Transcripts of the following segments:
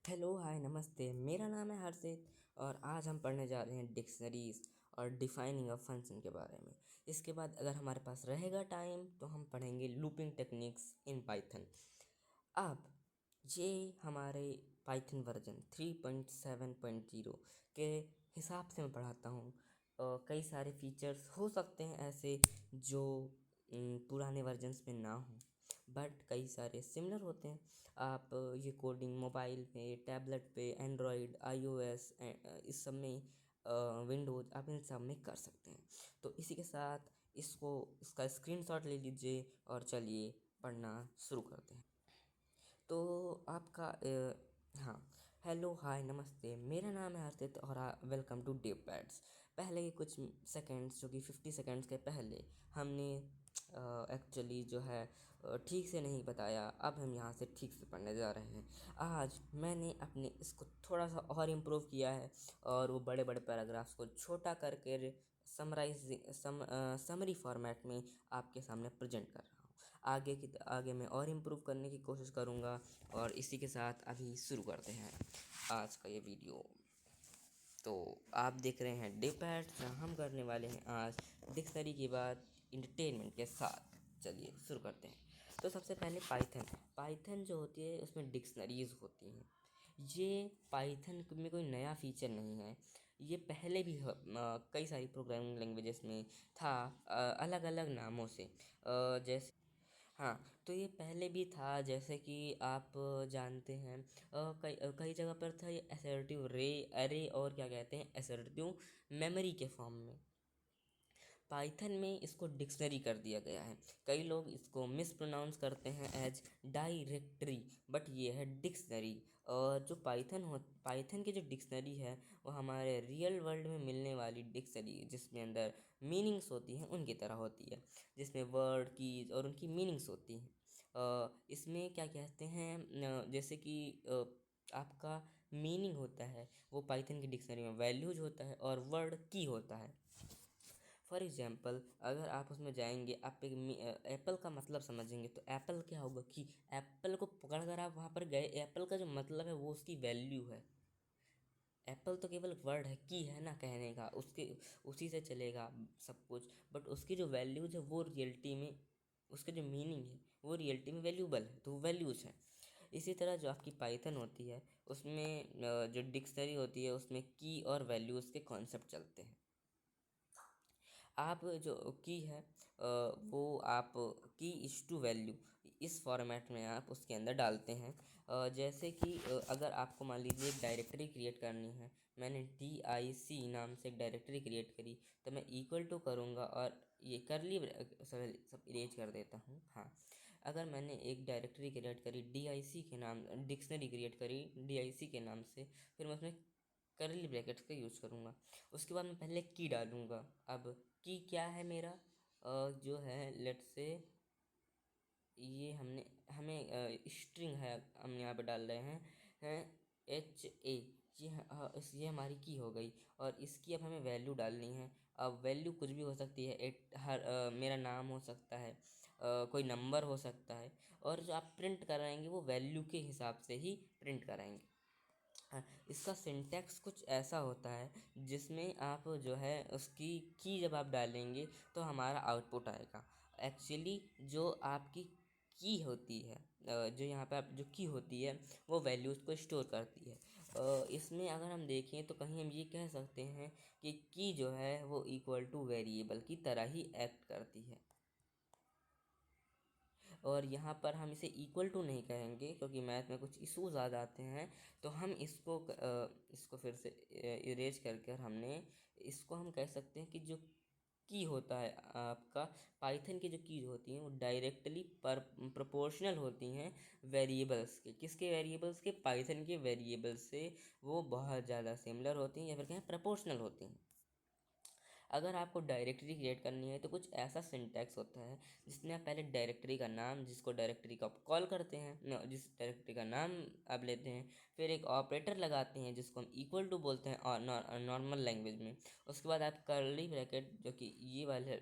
Hello hi नमस्ते। मेरा नाम है हर्षित और आज हम पढ़ने जा रहे हैं डिक्शनरीज और डिफाइनिंग अ फंक्शन के बारे में। इसके बाद अगर हमारे पास रहेगा टाइम तो हम पढ़ेंगे लूपिंग टेक्निक्स इन पाइथन। अब ये हमारे पाइथन वर्जन 3.7.0 के हिसाब से मैं पढ़ाता हूँ। कई सारे फीचर्स हो सकते हैं ऐसे जो पुराने वर्जन्स में ना हो, बट कई सारे सिमिलर होते हैं। आप ये कोडिंग मोबाइल पे, टैबलेट पे, एंड्रॉयड, आईओएस इस सब में, विंडोज़, आप इन सब में कर सकते हैं। तो इसी के साथ इसका स्क्रीनशॉट ले लीजिए और चलिए पढ़ना शुरू करते हैं। तो आपका हाँ, हेलो हाय नमस्ते। मेरा नाम है हर्षित और वेलकम टू डेव पैड्स। पहले के कुछ सेकंड्स, जो कि 50 सेकंड्स के पहले हमने एक्चुअली जो है ठीक से नहीं बताया। अब हम यहाँ से ठीक से पढ़ने जा रहे हैं। आज मैंने अपने इसको थोड़ा सा और इम्प्रूव किया है और वो बड़े बड़े पैराग्राफ्स को छोटा करके समरी फॉर्मेट में आपके सामने प्रेजेंट कर रहा हूँ। आगे मैं और इम्प्रूव करने की कोशिश करूँगा। और इसी के साथ अभी शुरू करते हैं आज का ये वीडियो। तो आप देख रहे हैं डिपैट, जहाँ हम करने वाले हैं आज डिक्शनरी की बात इंटरटेनमेंट के साथ। चलिए शुरू करते हैं। तो सबसे पहले पाइथन जो होती है उसमें डिक्शनरीज होती हैं। ये पाइथन में कोई नया फीचर नहीं है। ये पहले भी कई सारी प्रोग्रामिंग लैंग्वेजेस में था, अलग अलग नामों से। जैसे हाँ, तो ये पहले भी था, जैसे कि आप जानते हैं कई जगह पर था ये असर्टिव रे अरे, और क्या कहते हैं, असर्टिव मेमोरी के फॉर्म में। पाइथन में इसको डिक्शनरी कर दिया गया है। कई लोग इसको मिस प्रोनाउंस करते हैं एज डायरेक्टरी, बट ये है डिक्शनरी। और जो पाइथन की जो डिक्शनरी है वो हमारे रियल वर्ल्ड में मिलने वाली डिक्शनरी, जिसमें अंदर मीनिंग्स होती हैं, उनकी तरह होती है, जिसमें वर्ड कीज और उनकी मीनिंग्स होती हैं। इसमें क्या कहते हैं, जैसे कि आपका मीनिंग होता है वो पाइथन की डिक्शनरी में वैल्यूज होता है और वर्ड की होता है। फॉर एग्जाम्पल, अगर आप उसमें जाएंगे, आप एक एप्पल का मतलब समझेंगे तो एप्पल क्या होगा कि एप्पल को पकड़ कर आप वहाँ पर गए, एप्पल का जो मतलब है वो उसकी वैल्यू है। एप्पल तो केवल वर्ड है, की है ना कहने का, उसके उसी से चलेगा सब कुछ। बट उसकी जो वैल्यूज है वो रियलिटी में, उसका जो मीनिंग है वो रियलिटी में वैल्यूबल है, तो वो वैल्यूज है। इसी तरह जो आपकी पाइथन होती है उसमें जो डिक्शनरी होती है उसमें की और वैल्यूज़ के कॉन्सेप्ट चलते हैं। आप जो की है वो आप की इज टू वैल्यू, इस फॉर्मेट में आप उसके अंदर डालते हैं। जैसे कि अगर आपको मान लीजिए एक डायरेक्टरी क्रिएट करनी है, मैंने DIC नाम से एक डायरेक्टरी क्रिएट करी, तो मैं इक्वल टू करूँगा और ये करली सब इरेज कर देता हूँ। हाँ, अगर मैंने एक डायरेक्टरी क्रिएट करी DIC के नाम, डिक्शनरी क्रिएट करी DIC के नाम से, फिर मैं उसमें करली ब्रैकेट्स का यूज़ करूँगा। उसके बाद मैं पहले की डालूँगा। अब की क्या है मेरा, जो है लेट से ये हमें स्ट्रिंग है, हम यहाँ पे डाल रहे हैं HA। ये हमारी की हो गई और इसकी अब हमें वैल्यू डालनी है। अब वैल्यू कुछ भी हो सकती है, मेरा नाम हो सकता है, कोई नंबर हो सकता है, और जो आप प्रिंट कराएंगे वो वैल्यू के हिसाब से ही प्रिंट कराएंगे। हाँ, इसका सिंटैक्स कुछ ऐसा होता है जिसमें आप जो है उसकी की जब आप डालेंगे तो हमारा आउटपुट आएगा। एक्चुअली जो आपकी की होती है, जो यहाँ पे आप जो की होती है वो वैल्यूज़ को स्टोर करती है। इसमें अगर हम देखें तो कहीं हम ये कह सकते हैं कि की जो है वो इक्वल टू वेरिएबल की तरह ही एक्ट करती है। और यहाँ पर हम इसे इक्वल टू नहीं कहेंगे क्योंकि मैथ में कुछ इशूज़ आ जाते हैं, तो हम इसको फिर से इरेज करके हमने इसको हम कह सकते हैं कि जो की होता है आपका, पाइथन की जो की होती हैं वो डायरेक्टली पर प्रोपोर्शनल होती हैं वेरिएबल्स के। किसके वेरिएबल्स के? पाइथन के वेरिएबल्स से वो बहुत ज़्यादा सिमिलर होती हैं या फिर कहें प्रोपोर्शनल होती हैं। अगर आपको डायरेक्टरी क्रिएट करनी है तो कुछ ऐसा सिंटैक्स होता है जिसमें आप पहले डायरेक्टरी का नाम, जिसको डायरेक्टरी का कॉल करते हैं जिस डायरेक्टरी का नाम आप लेते हैं, फिर एक ऑपरेटर लगाते हैं जिसको हम इक्वल टू बोलते हैं और नॉर्मल लैंग्वेज में। उसके बाद आप करली ब्रैकेट, जो कि ये वाले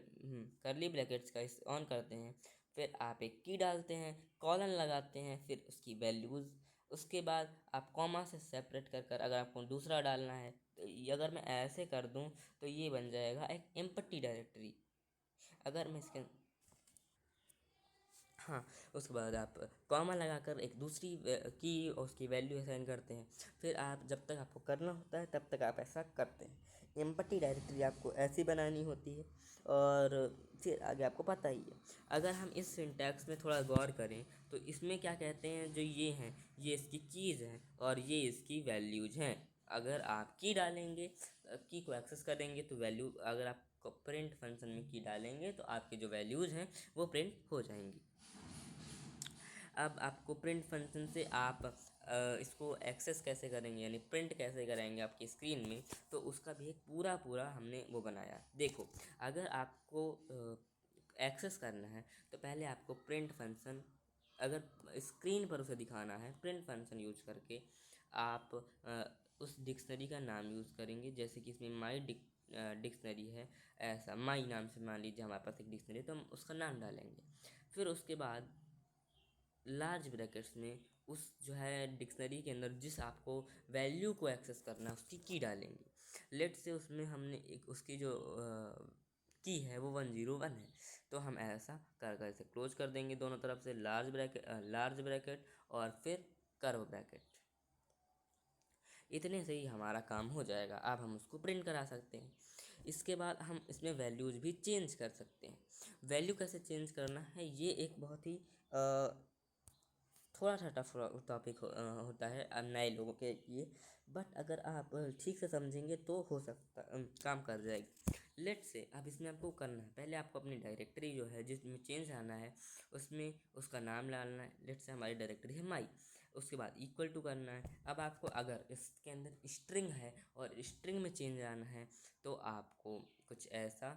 करली ब्रैकेट्स का ऑन करते हैं, फिर आप एक की डालते हैं, कॉलन लगाते हैं, फिर उसकी वैल्यूज़, उसके बाद आप कॉमा से सेपरेट कर कर अगर आपको दूसरा डालना है तो अगर मैं ऐसे कर दूं तो ये बन जाएगा एक एम्प्टी डायरेक्टरी। अगर मैं इसके हाँ, उसके बाद आप कॉमा लगाकर एक दूसरी की उसकी वैल्यू असाइन करते हैं। फिर आप जब तक आपको करना होता है तब तक आप ऐसा करते हैं। एम्प्टी डायरेक्टरी आपको ऐसी बनानी होती है और फिर आगे आपको पता ही है। अगर हम इस सिंटैक्स में थोड़ा गौर करें तो इसमें क्या कहते हैं, जो ये हैं ये इसकी कीज़ हैं और ये इसकी वैल्यूज़ हैं। अगर आप की डालेंगे, की को एक्सेस करेंगे तो वैल्यू, अगर आप प्रिंट फंक्शन में की डालेंगे तो आपके जो वैल्यूज़ हैं वो प्रिंट हो जाएंगी। अब आपको प्रिंट फंक्शन से आप इसको एक्सेस कैसे करेंगे, यानी प्रिंट कैसे करेंगे आपकी स्क्रीन में, तो उसका भी एक पूरा पूरा हमने वो बनाया। देखो, अगर आपको एक्सेस करना है तो पहले आपको प्रिंट फंक्शन, अगर स्क्रीन पर उसे दिखाना है, प्रिंट फंक्शन यूज करके आप उस डिक्शनरी का नाम यूज़ करेंगे। जैसे कि इसमें माई डिक्शनरी है, ऐसा माई नाम से मान लीजिए हमारे पास एक डिक्शनरी है तो हम उसका नाम डालेंगे। फिर उसके बाद लार्ज ब्रैकेट्स में उस जो है डिक्शनरी के अंदर जिस आपको वैल्यू को एक्सेस करना है उसकी की डालेंगे। लेट से उसमें हमने एक उसकी जो की है वो 101 है, तो हम ऐसा कर कर इसे क्लोज कर देंगे दोनों तरफ से, लार्ज ब्रैकेट और फिर कर्व ब्रैकेट। इतने से ही हमारा काम हो जाएगा। अब हम उसको प्रिंट करा सकते हैं। इसके बाद हम इसमें वैल्यूज़ भी चेंज कर सकते हैं। वैल्यू कैसे चेंज करना है, ये एक बहुत ही थोड़ा सा टफ टॉपिक होता है नए लोगों के लिए, बट अगर आप ठीक से समझेंगे तो हो सकता काम कर जाएगी। लेट से अब इसमें आपको करना है, पहले आपको अपनी डायरेक्टरी जो है जिसमें चेंज आना है उसमें उसका नाम डालना है। लेट से हमारी डायरेक्टरी है माई, उसके बाद इक्वल टू करना है। अब आपको अगर इसके अंदर स्ट्रिंग है और स्ट्रिंग में चेंज आना है तो आपको कुछ ऐसा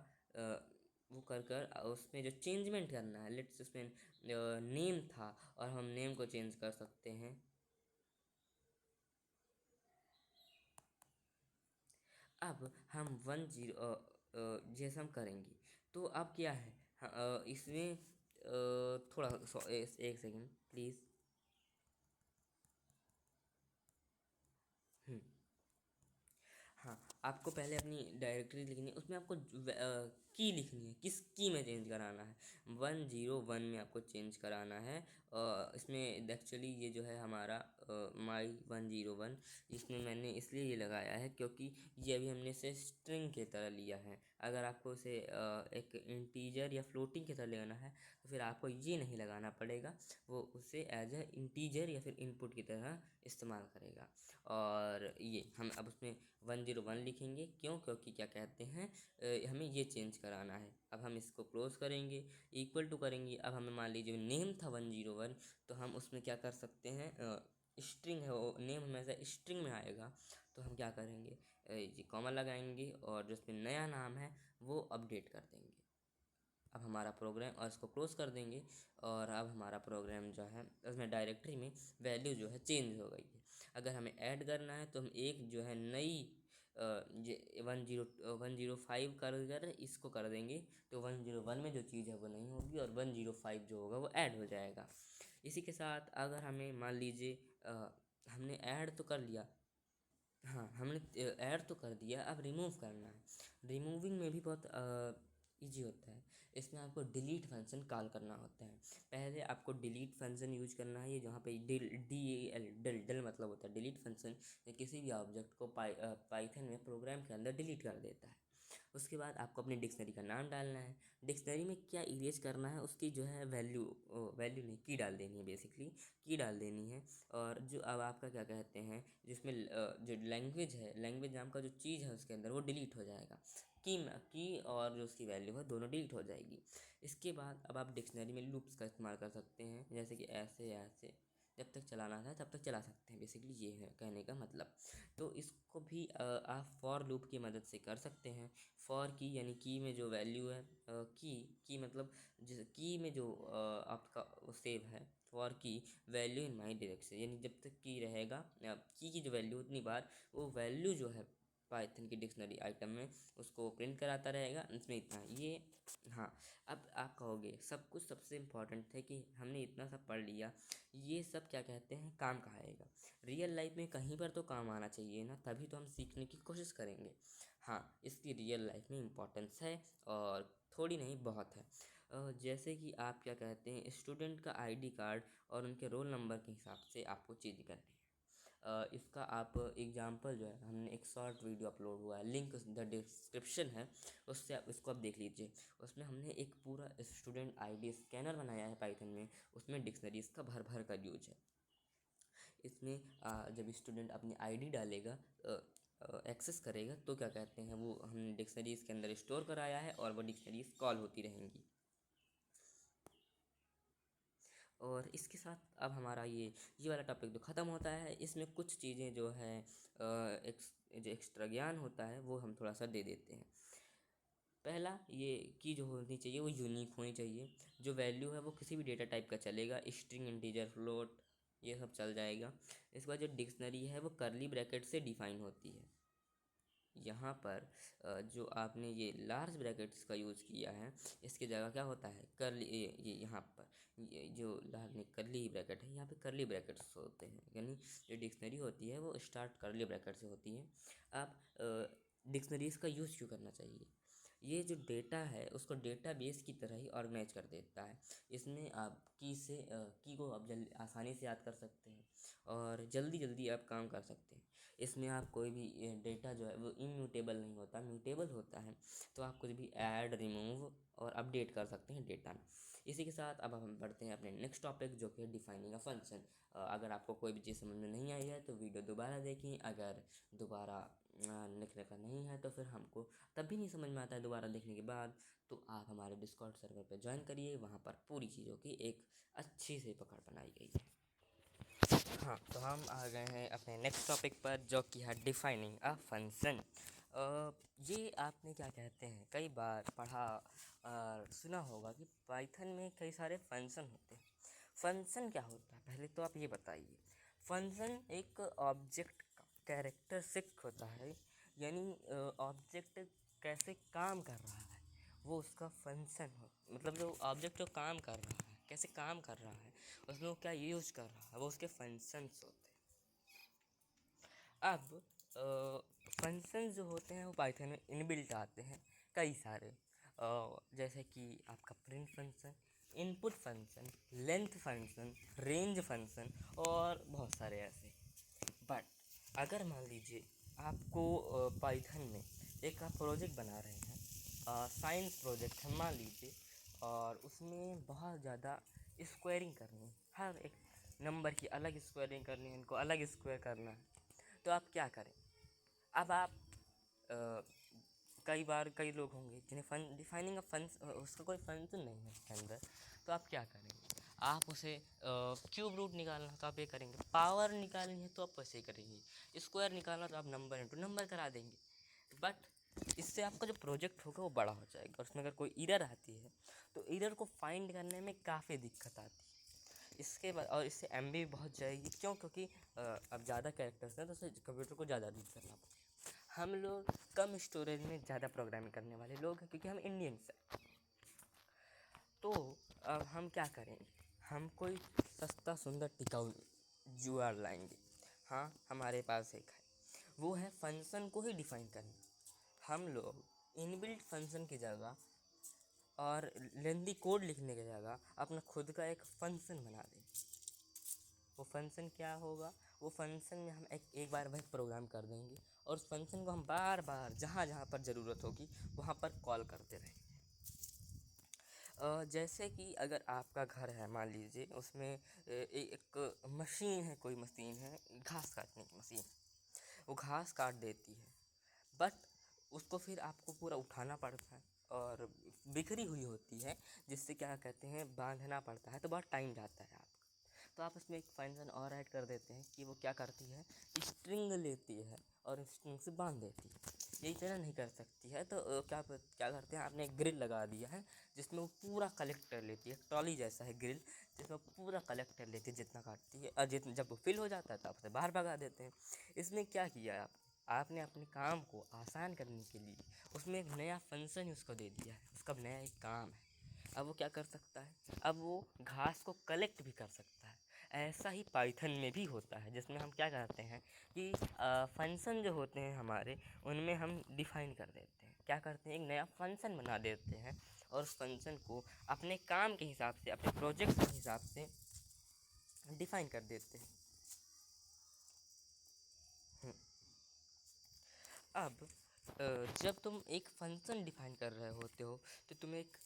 वो कर कर उसमें जो चेंजमेंट करना है। लेट्स उसमें नेम था और हम नेम को चेंज कर सकते हैं। अब हम 10 जैसे हम करेंगे तो अब क्या है, इसमें थोड़ा एक सेकेंड प्लीज़। हाँ, आपको पहले अपनी डायरेक्टरी लिखनी है, उसमें आपको की लिखनी है, किस की में चेंज कराना है। 101 में आपको चेंज कराना है। इसमें एक्चुअली ये जो है हमारा माई 101, इसमें मैंने इसलिए ये लगाया है क्योंकि ये अभी हमने इसे स्ट्रिंग की तरह लिया है। अगर आपको इसे एक इंटीजर या फ्लोटिंग की तरह लेना है तो फिर आपको ये नहीं लगाना पड़ेगा, वो उसे एज ए इंटीजर या फिर इनपुट की तरह इस्तेमाल करेगा। और ये हम अब उसमें 101 लिखेंगे, क्यों, क्योंकि क्या कहते हैं हमें ये चेंज कराना है। अब हम इसको क्लोज करेंगे, इक्वल टू करेंगे। अब हमें मान लीजिए नेम था 101, तो हम उसमें क्या कर सकते हैं, स्ट्रिंग है वो, नेम हमेशा स्ट्रिंग में आएगा, तो हम क्या करेंगे, ये कॉमा लगाएंगे और जो इसमें नया नाम है वो अपडेट कर देंगे। अब हमारा प्रोग्राम, और इसको क्लोज कर देंगे, और अब हमारा प्रोग्राम जो है उसमें डायरेक्टरी में वैल्यू जो है चेंज हो गई है। अगर हमें ऐड करना है तो हम एक जो है नई ये 105 कर इसको कर देंगे, तो 101 में जो चीज़ है वो नहीं होगी और 105 जो होगा वो ऐड हो जाएगा। इसी के साथ अगर हमें मान लीजिए हमने ऐड तो कर लिया, हाँ हमने ऐड तो कर दिया, अब रिमूव करना है। रिमूविंग में भी बहुत इजी होता है। इसमें आपको डिलीट फंक्शन कॉल करना होता है। पहले आपको डिलीट फंक्शन यूज करना है, ये जहाँ पे डिल मतलब होता है डिलीट फंक्शन। ये किसी भी ऑब्जेक्ट को पाइथन में प्रोग्राम के अंदर डिलीट कर देता है। उसके बाद आपको अपनी डिक्शनरी का नाम डालना है, डिक्शनरी में क्या इरेज करना है उसकी जो है वैल्यू, वैल्यू नहीं की डाल देनी है, बेसिकली की डाल देनी है। और जो अब आपका क्या कहते हैं जिसमें जो लैंग्वेज है, लैंग्वेज नाम का जो चीज़ है उसके अंदर वो डिलीट हो जाएगा। की और जो उसकी वैल्यू है दोनों डिलीट हो जाएगी। इसके बाद अब आप डिक्शनरी में लूप्स का इस्तेमाल कर सकते हैं, जैसे कि ऐसे ऐसे जब तक चलाना है तब तक चला सकते हैं, बेसिकली ये है कहने का मतलब। तो इसको भी आप फॉर लूप की मदद से कर सकते हैं। फॉर की यानी की में जो वैल्यू है, की मतलब जिस की में जो आपका सेव है, फॉर की वैल्यू इन माई डायरेक्शन, यानी जब तक की रहेगा की जो वैल्यू उतनी बार वो वैल्यू जो है पाइथन की डिक्शनरी आइटम में उसको प्रिंट कराता रहेगा। इसमें इतना ये। हाँ, अब आप कहोगे सब कुछ सबसे इम्पोर्टेंट है कि हमने इतना सब पढ़ लिया, ये सब क्या कहते हैं काम कहाँ आएगा? रियल लाइफ में कहीं पर तो काम आना चाहिए ना, तभी तो हम सीखने की कोशिश करेंगे। हाँ, इसकी रियल लाइफ में इम्पोर्टेंस है और थोड़ी नहीं बहुत है। जैसे कि आप क्या कहते हैं स्टूडेंट का आईडी कार्ड और उनके रोल नंबर के हिसाब से आपको चीज़ करनी है। इसका आप एग्जांपल जो है, हमने एक शॉर्ट वीडियो अपलोड हुआ है, लिंक द डिस्क्रिप्शन है, उससे आप इसको आप देख लीजिए। उसमें हमने एक पूरा स्टूडेंट आईडी स्कैनर बनाया है पाइथन में, उसमें डिक्शनरीज का भर भर कर यूज है। इसमें जब स्टूडेंट अपनी आईडी डालेगा, एक्सेस करेगा, तो क्या कहते हैं वो हमने डिक्शनरीज के अंदर स्टोर कराया है और वो डिक्शनरीज कॉल होती रहेंगी। और इसके साथ अब हमारा ये वाला टॉपिक तो ख़त्म होता है। इसमें कुछ चीज़ें जो है जो एक्स्ट्रा ज्ञान होता है वो हम थोड़ा सा दे देते हैं। पहला ये की जो होनी चाहिए वो यूनिक होनी चाहिए। जो वैल्यू है वो किसी भी डेटा टाइप का चलेगा, स्ट्रिंग, इंटीजर, फ्लोट, ये सब चल जाएगा। इसके बाद जो डिक्शनरी है वो करली ब्रैकेट से डिफाइन होती है। यहाँ पर जो आपने ये लार्ज ब्रैकेट्स का यूज़ किया है, इसकी जगह क्या होता है करली, ये यहाँ पर ये जो आपने करली ब्रैकेट है, यहाँ पे करली ब्रैकेट्स होते हैं, यानी जो डिक्शनरी होती है वो स्टार्ट करली ब्रैकेट से होती है। आप डिक्शनरीज़ का यूज़ क्यों करना चाहिए? ये जो डेटा है उसको डेटाबेस की तरह ही ऑर्गेनाइज कर देता है। इसमें आप की को आप जल्दी आसानी से याद कर सकते हैं और जल्दी जल्दी आप काम कर सकते हैं। इसमें आप कोई भी डेटा जो है वो इम्यूटेबल नहीं होता, म्यूटेबल होता है। तो आप कुछ भी ऐड, रिमूव और अपडेट कर सकते हैं डेटा में। इसी के साथ अब हम बढ़ते हैं अपने नेक्स्ट टॉपिक, जो कि है डिफाइनिंग अ फंक्शन। अगर आपको कोई भी चीज़ समझ में नहीं आई है तो वीडियो दोबारा देखें। अगर दोबारा लिखने का नहीं है तो फिर हमको तब भी नहीं समझ में आता है दोबारा देखने के बाद, तो आप हमारे डिस्कॉर्ड सर्वर पर ज्वाइन करिए। वहाँ पर पूरी चीज़ों की एक अच्छी से पकड़ बनाई गई है। हाँ, तो हम आ गए हैं अपने नेक्स्ट टॉपिक पर, जो कि है डिफाइनिंग अ फंक्शन। ये आपने क्या कहते हैं कई बार पढ़ा और सुना होगा कि पाइथन में कई सारे फंक्शन होते हैं। फंक्शन क्या होता है पहले तो आप ये बताइए। फंक्शन एक ऑब्जेक्ट का कैरेक्टरिस्टिक होता है, यानी ऑब्जेक्ट कैसे काम कर रहा है वो उसका फंक्शन हो, मतलब जो ऑब्जेक्ट जो काम कर रहा है, कैसे काम कर रहा है, उसमें वो क्या यूज कर रहा है, वो उसके फंक्शंस होते हैं। अब फंक्शंस जो होते हैं वो पाइथन में इनबिल्ट आते हैं कई सारे, जैसे कि आपका print function, input function, length function, range function और बहुत सारे ऐसे। बट अगर मान लीजिए आपको पाइथन में एक आप प्रोजेक्ट बना रहे हैं, साइंस प्रोजेक्ट है मान लीजिए, और उसमें बहुत ज़्यादा स्क्वायरिंग करनी है, हर एक नंबर की अलग स्क्वायरिंग करनी है, इनको अलग स्क्वायर करना है, तो आप क्या करें? अब आप कई बार कई लोग होंगे जिन्हें डिफाइनिंग उसका कोई फंक्शन नहीं है उसके अंदर, तो आप क्या करेंगे? आप उसे क्यूब रूट निकालना तो आप ये करेंगे, पावर निकालनी है तो आप वैसे ही करेंगे, स्क्वायर निकालना तो आप नंबर इंटू नंबर करा देंगे। बट इससे आपका जो प्रोजेक्ट होगा वो बड़ा हो जाएगा। उसमें अगर कोई एरर आती है तो एरर को फाइंड करने में काफ़ी दिक्कत आती है। इसके बाद और इससे एमबी भी बहुत जाएगी, क्यों? क्योंकि अब ज़्यादा कैरेक्टर्स हैं तो उससे कंप्यूटर को ज़्यादा रीड करना पड़ेगा। हम लोग कम स्टोरेज में ज़्यादा प्रोग्रामिंग करने वाले लोग हैं, क्योंकि हम इंडियंस हैं। तो अब हम क्या करेंगे? हम कोई सस्ता सुंदर टिकाऊ जुगाड़ लाएंगे। हाँ, हमारे पास एक है, वो है फंक्शन को ही डिफाइन करना। हम लोग इनबिल्ट फंक्शन की जगह और लेंदी कोड लिखने की जगह अपना खुद का एक फंक्शन बना देंगे। वो फंक्शन क्या होगा? वो फंक्शन में हम एक बार वह प्रोग्राम कर देंगे और उस फंक्शन को हम बार बार जहाँ जहाँ पर ज़रूरत होगी वहाँ पर कॉल करते रहेंगे। जैसे कि अगर आपका घर है मान लीजिए, उसमें एक मशीन है, कोई मशीन है घास काटने की मशीन, वो घास काट देती है, बट उसको फिर आपको पूरा उठाना पड़ता है और बिखरी हुई होती है, जिससे क्या कहते हैं बांधना पड़ता है, तो बहुत टाइम जाता है आपका। तो आप उसमें एक फंक्शन और ऐड कर देते हैं कि वो क्या करती है, स्ट्रिंग लेती है और स्ट्रिंग से बांध देती है। यही तरह नहीं कर सकती है तो क्या करते हैं, आपने एक ग्रिल लगा दिया है जिसमें वो पूरा कलेक्ट कर लेती है, ट्रॉली जैसा है ग्रिल, जिसमें पूरा कलेक्ट कर लेती है जितना काटती है, और जितना जब वो फिल हो जाता है तो आप उसे बाहर भगा देते हैं। इसमें क्या किया है आप? आपने अपने काम को आसान करने के लिए उसमें एक नया फंक्शन उसको दे दिया है, उसका नया एक काम है। अब वो क्या कर सकता है, अब वो घास को कलेक्ट भी कर सकता है। ऐसा ही पाइथन में भी होता है, जिसमें हम क्या करते हैं कि फंक्शन जो होते हैं हमारे, उनमें हम डिफाइन कर देते हैं, क्या करते हैं, एक नया फंक्शन बना देते हैं और उस फंक्शन को अपने काम के हिसाब से, अपने प्रोजेक्ट के हिसाब से डिफाइन कर देते हैं। अब जब तुम एक फंक्शन डिफाइन कर रहे होते हो तो तुम एक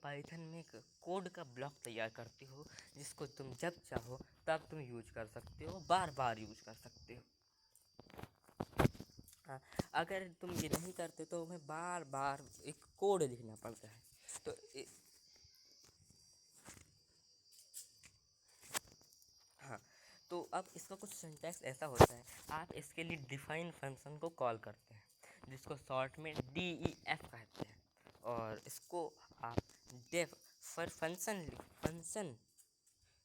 पाइथन में एक कोड का ब्लॉक तैयार करते हो, जिसको तुम जब चाहो तब तुम यूज कर सकते हो, बार बार यूज कर सकते हो। हाँ, अगर तुम ये नहीं करते तो तुम्हें बार बार एक कोड लिखना पड़ता है। तो हाँ, तो अब इसका कुछ सिंटैक्स ऐसा होता है, आप इसके लिए डिफाइन फंक्शन को कॉल करते हैं, जिसको शॉर्ट में DEF कहते हैं, और इसको आप डेफ फॉर फंक्शन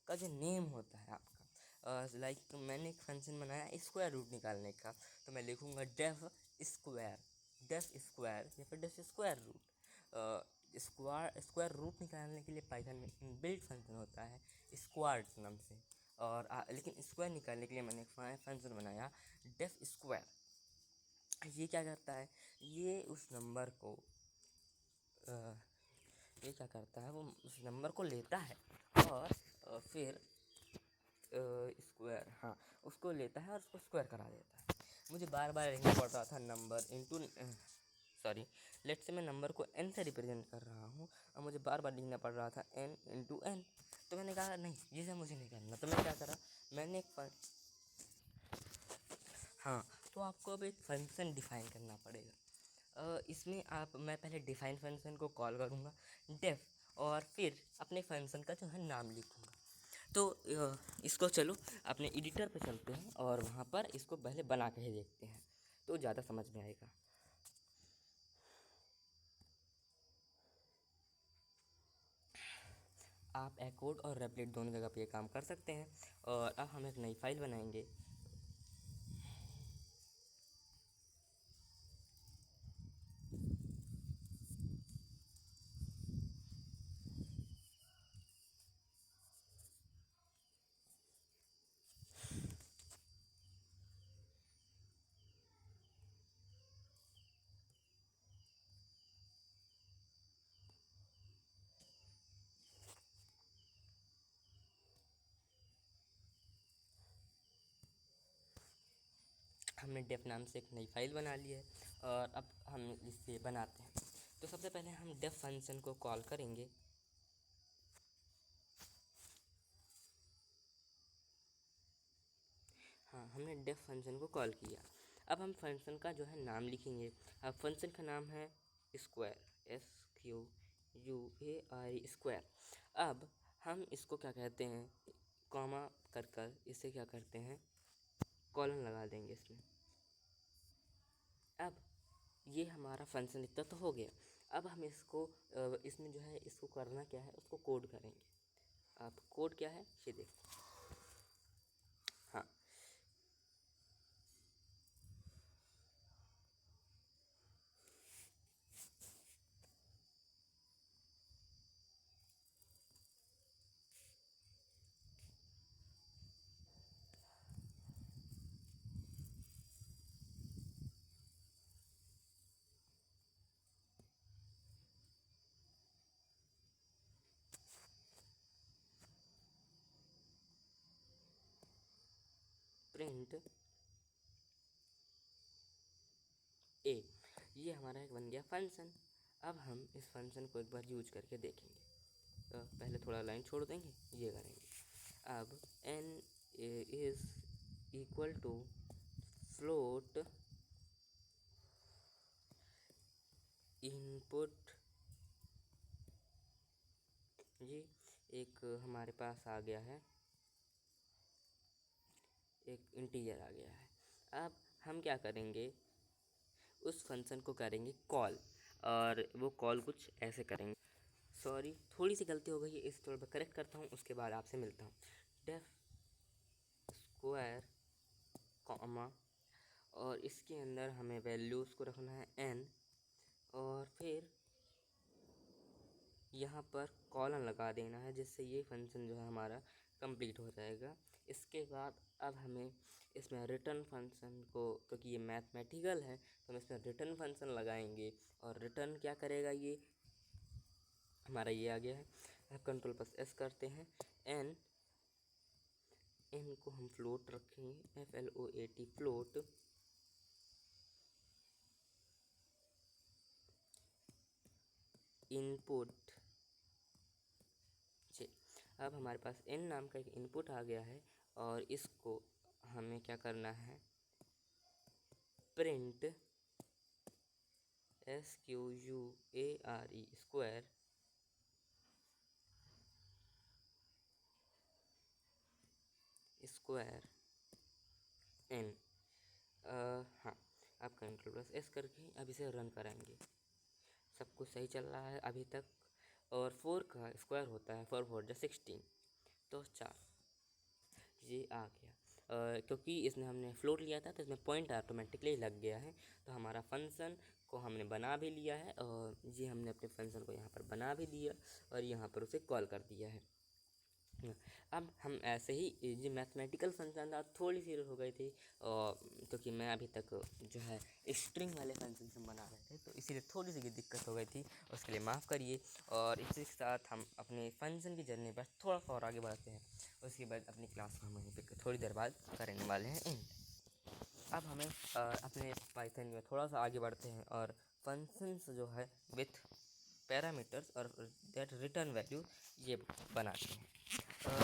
का जो नेम होता है आपका, लाइक मैंने एक फंक्शन बनाया स्क्वायर रूट निकालने का, तो मैं लिखूँगा डेफ स्क्वायर या फिर def square root. Square root निकालने के लिए पाइथन में इनबिल्ट फंक्शन होता है स्क्वाड नाम से, और लेकिन स्क्वायर निकालने के लिए मैंने एक फंक्शन बनाया डेफ स्क्वायर। ये क्या करता है, ये उस नंबर को ये क्या करता है, वो उस नंबर को लेता है और फिर स्क्वायर, हाँ, उसको लेता है और उसको स्क्वायर करा देता है। मुझे बार बार लिखना पड़ रहा था नंबर इंटू, सॉरी, लेट से मैं नंबर को n से रिप्रेजेंट कर रहा हूँ और मुझे बार बार लिखना पड़ रहा था n इंटू n। तो मैंने कहा नहीं, ये सब मुझे नहीं करना, तो मैं क्या करा, मैंने हाँ, तो आपको अब एक फंक्शन डिफाइन करना पड़ेगा। इसमें मैं पहले डिफाइन फंक्शन को कॉल करूँगा डेफ, और फिर अपने फंक्शन का जो है नाम लिखूँगा। तो इसको चलो अपने एडिटर पे चलते हैं और वहाँ पर इसको पहले बना के ही देखते हैं, तो ज़्यादा समझ में आएगा। आप एकोड और रेपलेट दोनों जगह पे ये काम कर सकते हैं। और अब हम एक नई फाइल बनाएंगे। हमने डेफ नाम से एक नई फाइल बना ली है और अब हम इसे बनाते हैं। तो सबसे पहले हम डेफ फंक्शन को कॉल करेंगे। हाँ, हमने डेफ फंक्शन को कॉल किया। अब हम फंक्शन का जो है नाम लिखेंगे। अब फंक्शन का नाम है स्क्वायर, SQUARE स्क्वायर। अब हम इसको क्या कहते हैं, कॉमा कर इसे क्या करते हैं, कॉलन लगा देंगे इसमें। अब ये हमारा फंक्शन इतना तो हो गया। अब हम इसको इसमें जो है, इसको करना क्या है, उसको कोड करेंगे। अब कोड क्या है ये देखो। हाँ, प्रिंट ए, ये हमारा एक बन गया फंक्शन। अब हम इस फंक्शन को एक बार यूज करके देखेंगे। पहले थोड़ा लाइन छोड़ देंगे, ये करेंगे। अब n is equal to float input, जी एक हमारे पास आ गया है, एक इंटीजर आ गया है। अब हम क्या करेंगे, उस फंक्शन को करेंगे कॉल, और वो कॉल कुछ ऐसे करेंगे। सॉरी, थोड़ी सी गलती हो गई है, इस थोड़ा करेक्ट करता हूँ, उसके बाद आपसे मिलता हूँ। डेफ स्क्वायर कॉमा, और इसके अंदर हमें वैल्यूज़ को रखना है n, और फिर यहाँ पर कॉलन लगा देना है, जिससे ये फंक्शन जो है हमारा कंप्लीट हो जाएगा। इसके बाद अब हमें इसमें रिटर्न फंक्शन को, क्योंकि ये मैथमेटिकल है तो हम इसमें रिटर्न फंक्शन लगाएंगे, और रिटर्न क्या करेगा, ये हमारा ये आ गया है। अब कंट्रोल प्लस एस करते हैं, एन को हम फ्लोट रखेंगे, FLOAT फ्लोट, इनपुट। अब हमारे पास n नाम का एक इनपुट आ गया है, और इसको हमें क्या करना है, print SQUARE square square n। हाँ, अब कंट्रोल प्लस एस करके अब इसे रन कराएंगे। सब कुछ सही चल रहा है अभी तक, और 4 का स्क्वायर होता है 4 4 16, तो 4 ये आ गया। क्योंकि इसमें हमने फ्लोट लिया था तो इसमें पॉइंट ऑटोमेटिकली लग गया है, तो हमारा फंक्शन को हमने बना भी लिया है, और ये हमने अपने फंक्शन को यहाँ पर बना भी दिया और यहाँ पर उसे कॉल कर दिया है। अब हम ऐसे ही, ये मैथमेटिकल फंक्शन था, थोड़ी सी हो गई थी, और क्योंकि मैं अभी तक जो है स्ट्रिंग वाले फंक्शन से बना रहे थे, तो इसीलिए थोड़ी सी दिक्कत हो गई थी, उसके लिए माफ़ करिए। और इसी के साथ हम अपने फंक्शन की जर्नी पर थोड़ा सा और आगे बढ़ते हैं, उसके बाद अपनी क्लास को हम वहीं पर थोड़ी देर बाद करने वाले हैं एंड। अब हमें अपने पाइथन में थोड़ा सा आगे बढ़ते हैं, और फंक्शंस जो है विथ पैरामीटर्स और दैट रिटर्न वैल्यू ये बनाते हैं।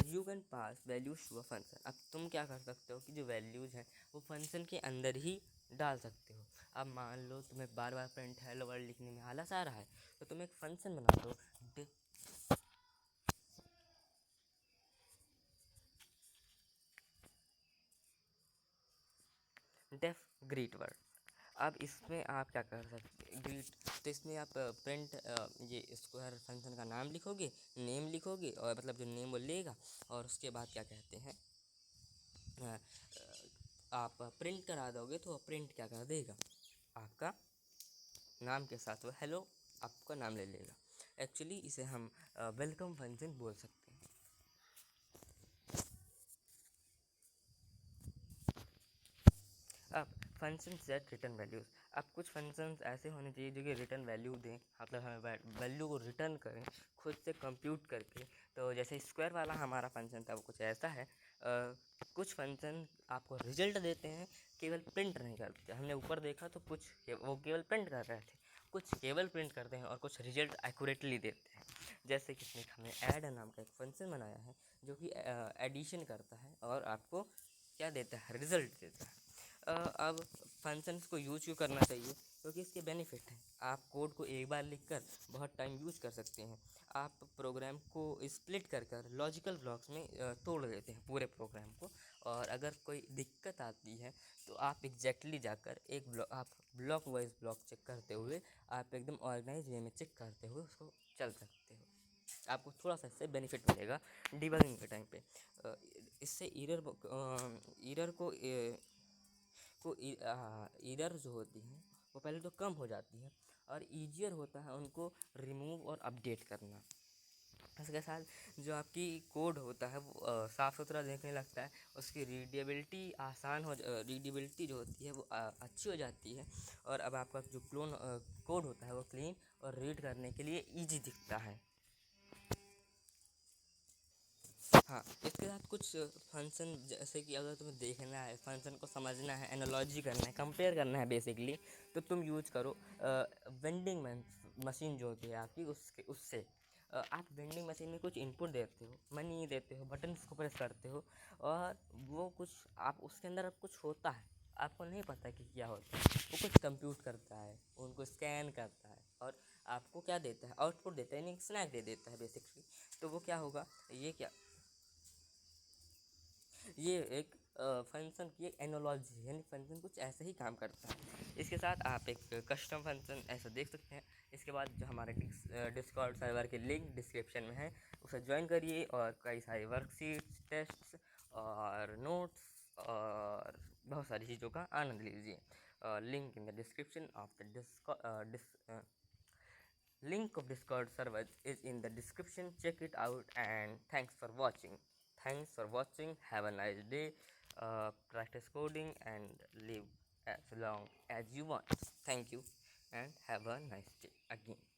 You can pass values to a function. अब तुम क्या कर सकते हो कि जो वैल्यूज़ हैं वो फंक्शन के अंदर ही डाल सकते हो। अब मान लो तुम्हें बार बार प्रिंट हेलो वर्ल्ड लिखने में आलस आ रहा है, तो तुम एक फंक्शन बना दो, डेफ ग्रीट वर्ड। अब इसमें आप क्या कर सकते हैं, ग्रीट, तो इसमें आप प्रिंट ये स्क्वायर फंक्शन का नाम लिखोगे, नेम लिखोगे, और मतलब जो नेम वो लेगा, और उसके बाद क्या कहते हैं, अ, आप प्रिंट करा दोगे तो प्रिंट क्या कर देगा, आपका नाम के साथ वो हेलो आपका नाम ले लेगा। एक्चुअली इसे हम वेलकम फंक्शन बोल सकते हैं। अब फंक्शन सेट रिटर्न वैल्यूज़। अब कुछ फंक्शंस ऐसे होने चाहिए जो कि रिटर्न वैल्यू दें, मतलब हमें वैल्यू को रिटर्न करें खुद से कंप्यूट करके। तो जैसे स्क्वायर वाला हमारा फंक्शन था वो कुछ ऐसा है। कुछ फंक्शन आपको रिजल्ट देते हैं, केवल प्रिंट नहीं करते। हमने ऊपर देखा तो कुछ वो केवल प्रिंट कर रहे थे, कुछ केवल प्रिंट करते हैं और कुछ रिजल्ट एक्यूरेटली देते हैं। जैसे कि इसमें हमने ऐड नाम का एक फंक्शन बनाया है जो कि एडिशन करता है और आपको क्या देता है, रिजल्ट देता है। अब फंक्शंस को यूज क्यों करना चाहिए, क्योंकि इसके बेनिफिट हैं। आप कोड को एक बार लिखकर बहुत टाइम यूज कर सकते हैं। आप प्रोग्राम को स्प्लिट कर कर लॉजिकल ब्लॉक्स में तोड़ देते हैं पूरे प्रोग्राम को, और अगर कोई दिक्कत आती है तो आप एग्जैक्टली जाकर एक ब्लॉक, आप ब्लॉक वाइज ब्लॉक चेक करते हुए, आप एकदम ऑर्गेनाइज वे में चेक करते हुए उसको चल सकते हो। आपको थोड़ा सा इससे बेनिफिट मिलेगा डिबगिंग के टाइम पे। इससे ईरर को ईरर जो होती हैं वो पहले तो कम हो जाती है, और ईजियर होता है उनको रिमूव और अपडेट करना। इसके साथ जो आपकी कोड होता है वो साफ़ सुथरा देखने लगता है, उसकी रीडेबिलिटी रीडेबिलिटी जो होती है वो अच्छी हो जाती है, और अब आपका जो क्लोन कोड होता है वो क्लीन और रीड करने के लिए ईजी दिखता है। हाँ, इसके साथ कुछ फंक्शन, जैसे कि अगर तुम्हें देखना है, फंक्शन को समझना है, एनालॉजी करना है, कंपेयर करना है बेसिकली, तो तुम यूज करो वेंडिंग मशीन जो होती है आपकी, उससे आप वेंडिंग मशीन में कुछ इनपुट देते हो, मनी देते हो, बटन्स को प्रेस करते हो, और वो कुछ आप उसके अंदर अब कुछ होता है, आपको नहीं पता कि क्या होता है, वो कुछ कंप्यूट करता है, उनको स्कैन करता है, और आपको क्या देता है, आउटपुट देता है, यानी स्नैक दे देता है बेसिकली। तो वो क्या होगा, ये एक फंक्शन की एक एनोलॉजी है, यानी फंक्शन कुछ ऐसे ही काम करता है। इसके साथ आप एक कस्टम फंक्शन ऐसा देख सकते हैं। इसके बाद जो हमारे डिस्कॉर्ड सर्वर के लिंक डिस्क्रिप्शन में है, उसे ज्वाइन करिए, और कई सारे वर्कशीट्स, टेस्ट्स और नोट्स और बहुत बहुत सारी चीज़ों का आनंद लीजिए। Link in the description of the link of Discord server is in the description. Check it out and thanks for watching. Thanks for watching. Have a nice day. Practice coding and live as long as you want. Thank you and have a nice day again.